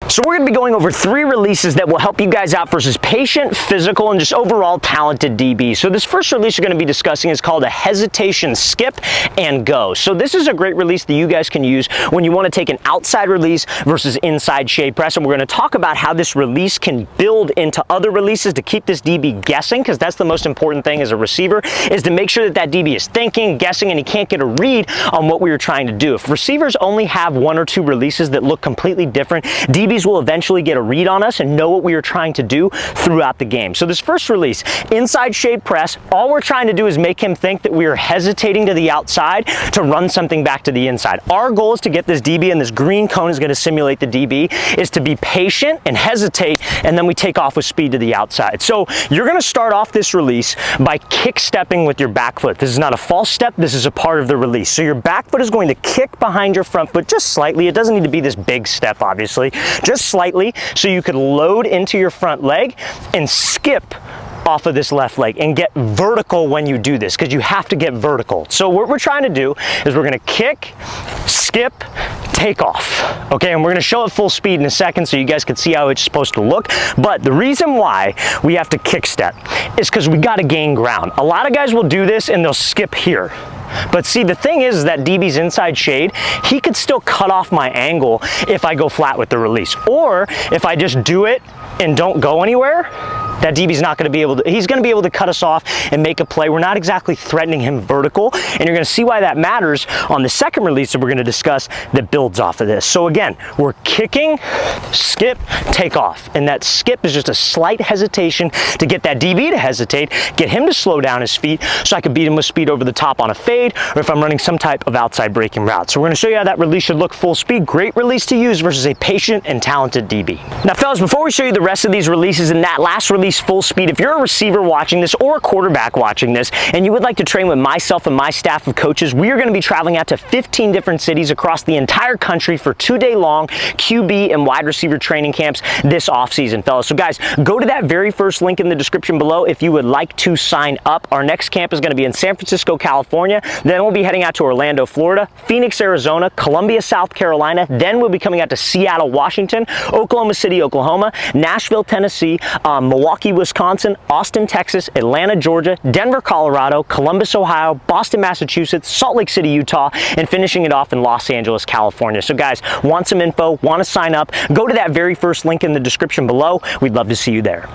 So we're going to be going over 3 releases that will help you guys out versus patient, physical, and just overall talented DB. So this first release you're going to be discussing is called a hesitation skip and go. So this is a great release that you guys can use when you want to take an outside release versus inside shade press. And we're going to talk about how this release can build into other releases to keep this DB guessing, because that's the most important thing as a receiver, is to make sure that that DB is thinking, guessing, and he can't get a read on what we were trying to do. If receivers only have 1 or 2 releases that look completely different, DBs will eventually get a read on us and know what we are trying to do throughout the game. So this first release, inside shade press, all we're trying to do is make him think that we are hesitating to the outside to run something back to the inside. Our goal is to get this DB, and this green cone is going to simulate the DB, is to be patient and hesitate, and then we take off with speed to the outside. So you're going to start off this release by kick stepping with your back foot. This is not a false step, this is a part of the release. So your back foot is going to kick behind your front foot just slightly. It doesn't need to be this big step, obviously, just slightly, so you could load into your front leg and skip off of this left leg and get vertical when you do this, because you have to get vertical. So what we're trying to do is we're going to kick, skip, take off. Okay, and we're going to show it full speed in a second so you guys can see how it's supposed to look. But the reason why we have to kick step is because we got to gain ground. A lot of guys will do this and they'll skip here. But see, the thing is that DB's inside shade, he could still cut off my angle if I go flat with the release. Or if I just do it and don't go anywhere, that DB's not going to be able to, he's going to be able to cut us off and make a play. We're not exactly threatening him vertical, and you're going to see why that matters on the second release that we're going to discuss that builds off of this. So again, we're kicking, skip, take off, and that skip is just a slight hesitation to get that DB to hesitate, get him to slow down his feet so I can beat him with speed over the top on a fade, or if I'm running some type of outside breaking route. So we're going to show you how that release should look full speed. Great release to use versus a patient and talented DB. Now fellas, before we show you the rest of these releases and that last release full speed, if you're a receiver watching this or a quarterback watching this and you would like to train with myself and my staff of coaches, we are going to be traveling out to 15 different cities across the entire country for 2-day long QB and wide receiver training camps this offseason, fellas. So guys, go to that very first link in the description below if you would like to sign up. Our next camp is going to be in San Francisco, California. Then we'll be heading out to Orlando, Florida, Phoenix, Arizona, Columbia, South Carolina. Then we'll be coming out to Seattle, Washington, Oklahoma City, Oklahoma, Nashville, Tennessee, Milwaukee, Wisconsin, Austin, Texas, Atlanta, Georgia, Denver, Colorado, Columbus, Ohio, Boston, Massachusetts, Salt Lake City, Utah, and finishing it off in Los Angeles, California. So guys, want some info, want to sign up, go to that very first link in the description below. We'd love to see you there.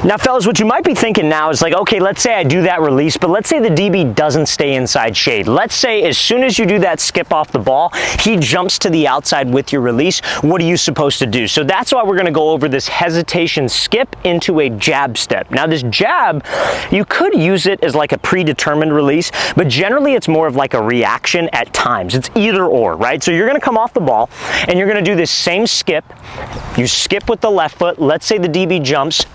Now fellas, what you might be thinking now is like, okay, let's say I do that release, but let's say the DB doesn't stay inside shade. Let's say as soon as you do that skip off the ball, he jumps to the outside with your release. What are you supposed to do? So that's why we're going to go over this hesitation skip into a jab step. Now this jab, you could use it as like a predetermined release, but generally it's more of like a reaction at times. It's either or, right? So you're going to come off the ball and you're going to do this same skip. You skip with the left foot. Let's say the DB jumps,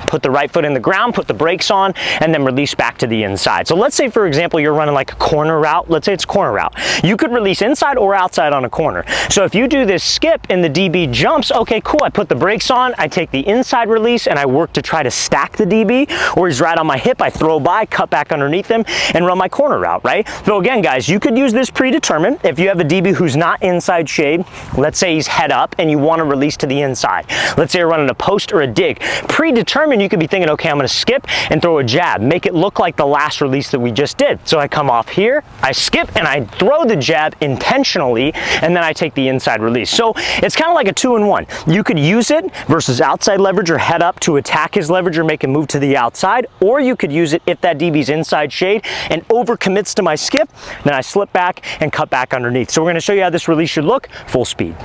put the right foot in the ground, put the brakes on, and then release back to the inside. So let's say, for example, you're running like a corner route. Let's say it's a corner route. You could release inside or outside on a corner. So if you do this skip and the DB jumps, okay, cool, I put the brakes on, I take the inside release, and I work to try to stack the DB, or he's right on my hip, I throw by, cut back underneath him, and run my corner route, right? So again, guys, you could use this predetermined. If you have a DB who's not inside shade, let's say he's head up, and you want to release to the inside. Let's say you're running a post or a dig. Predetermined, you could be thinking, okay, I'm going to skip and throw a jab, make it look like the last release that we just did. So I come off here, I skip, and I throw the jab intentionally, and then I take the inside release. So it's kind of like a 2-in-1. You could use it versus outside leverage or head up to attack his leverage or make him move to the outside, or you could use it if that DB's inside shade and overcommits to my skip, then I slip back and cut back underneath. So we're going to show you how this release should look full speed.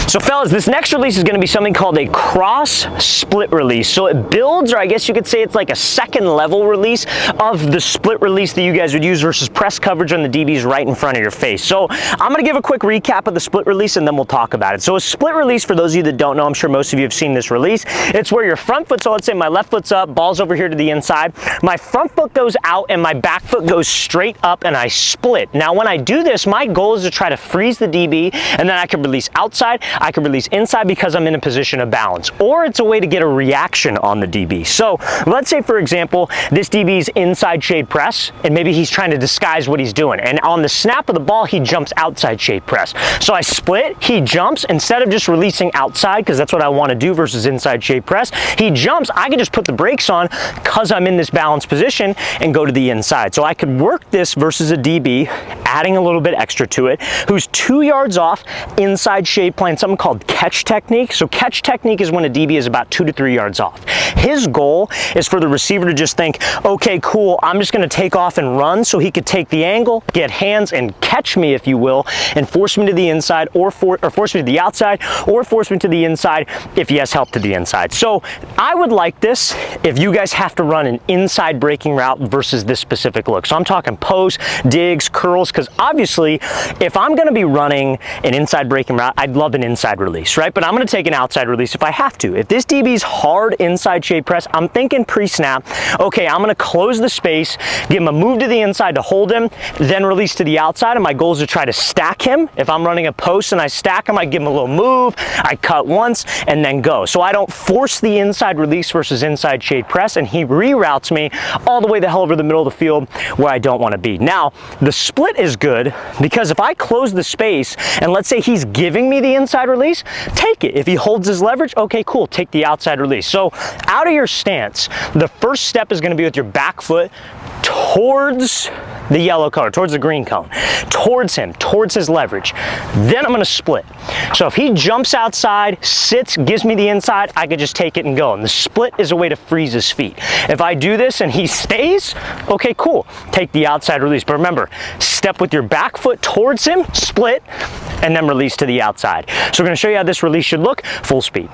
So fellas, this next release is going to be something called a cross split release. So it builds, or I guess you could say it's like a second level release of the split release that you guys would use versus press coverage on the DBs right in front of your face. So I'm going to give a quick recap of the split release and then we'll talk about it. So a split release, for those of you that don't know, I'm sure most of you have seen this release. It's where your front foot, so let's say my left foot's up, ball's over here to the inside. My front foot goes out and my back foot goes straight up and I split. Now when I do this, my goal is to try to freeze the DB and then I can release outside, I can release inside because I'm in a position of balance, or it's a way to get a reaction on the DB. So let's say, for example, this DB's inside shade press, and maybe he's trying to disguise what he's doing. And on the snap of the ball, he jumps outside shade press. So I split, he jumps, instead of just releasing outside, because that's what I want to do versus inside shade press, he jumps, I can just put the brakes on because I'm in this balanced position and go to the inside. So I could work this versus a DB, adding a little bit extra to it, who's 2 yards off, inside shade, playing something called catch technique. So catch technique is when a DB is about 2 to 3 yards off. His goal is for the receiver to just think, okay, cool, I'm just gonna take off and run, so he could take the angle, get hands, and catch me, if you will, and force me to the inside, or force me to the outside, or force me to the inside if he has help to the inside. So I would like this if you guys have to run an inside breaking route versus this specific look. So I'm talking posts, digs, curls, because obviously if I'm gonna be running an inside breaking route, I'd love an inside release, right? But I'm gonna take an outside release if I have to. If this DB's hard inside shade press, I'm thinking pre-snap, okay, I'm gonna close the space, give him a move to the inside to hold him, then release to the outside, and my goal is to try to stack him. If I'm running a post and I stack him, I give him a little move, I cut once, and then go. So I don't force the inside release versus inside shade press, and he reroutes me all the way the hell over the middle of the field where I don't wanna be. Now, the split is good because if I close the space, and let's say he's giving me the inside release, take it. If he holds his leverage, okay, cool, take the outside release. So out of your stance, the first step is gonna be with your back foot towards the yellow color, towards the green cone, towards him, towards his leverage. Then I'm gonna split. So if he jumps outside, sits, gives me the inside, I could just take it and go. And the split is a way to freeze his feet. If I do this and he stays, okay, cool, take the outside release. But remember, step with your back foot towards him, split, and then release to the outside. So we're gonna show you how this release should look, full speed.